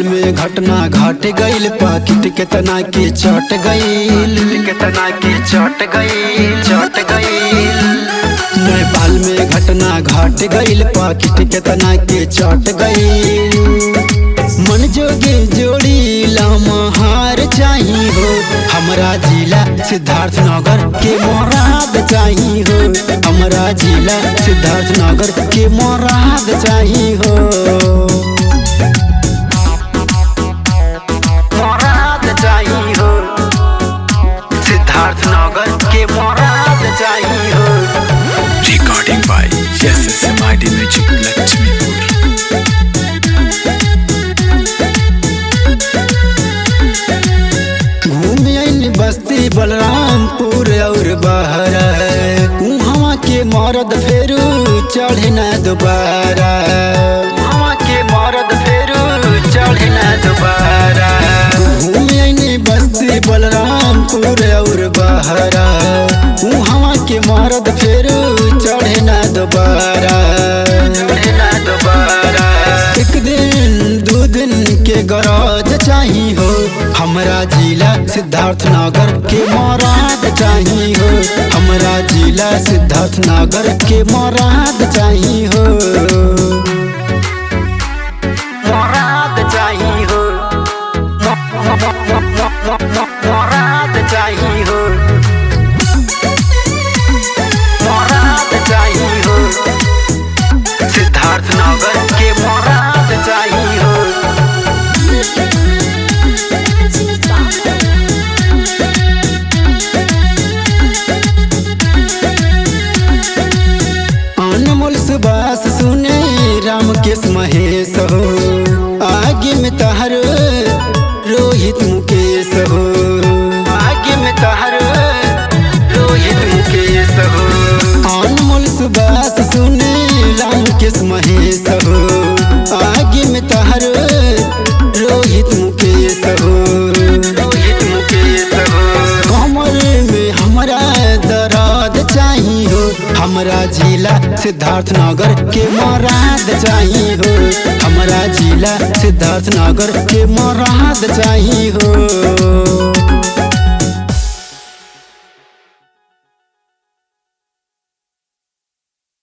में घटना घट गईल, पाकिट केतना के चट गईल, केतना के चट गईल। नेपाल में घटना घट गईल, पाकिट केतना के चट गईल। मन जोगे जोड़ी लम्हार चाहिए हो, हमरा जिला सिद्धार्थ नगर के मोराद चाहिए हो, हमरा जिला सिद्धार्थ नगर के मोराद चाहिए हो, मोराद चाहिए हो, सिद्धार्थ नगर के मोराद चाहिए हो। Recording by SSMID Music Lakshmipur। बस्ती बलरामपुर और बाहर वहाँ के मरद फेरू चढ़े न दोबारा, वहाँ के मरद फेरू चढ़े न दोबारा। घूमे बस्ती बलरामपुर और बाहर वहाँ के मरद फेरू चढ़े न दोबारा, चढ़े न दोबारा। एक दिन दो दिन के गरज चाहिए हो, हमरा जिला सिद्धार्थ नगर के मोराद चाहिए हो, हमरा जिला सिद्धार्थ नगर के मोराद चाहिए हो, मोराद चाहिए हो, मोराद चाहिए हो, मोराद चाहिए हो, सिद्धार्थ नगर के मोराद चाहिए हो। अनमोल सुबास सुने रामकेश महेश हो, आगे में तहर रोहित मुकेश हो, आगे में तहर रोहित मुकेश हो। अनमोल सुबास सुने रामकेश महेश हो, आगे में तहर रोहित मुकेश हो, रोहित मुकेश हो। कमर में हमरा दर्द चाहिए हो, हमरा जिला सिद्धार्थ नगर के मोराद चाहिए हो, हमरा जिला सिद्धार्थ नगर के मोराद चाहिए हो।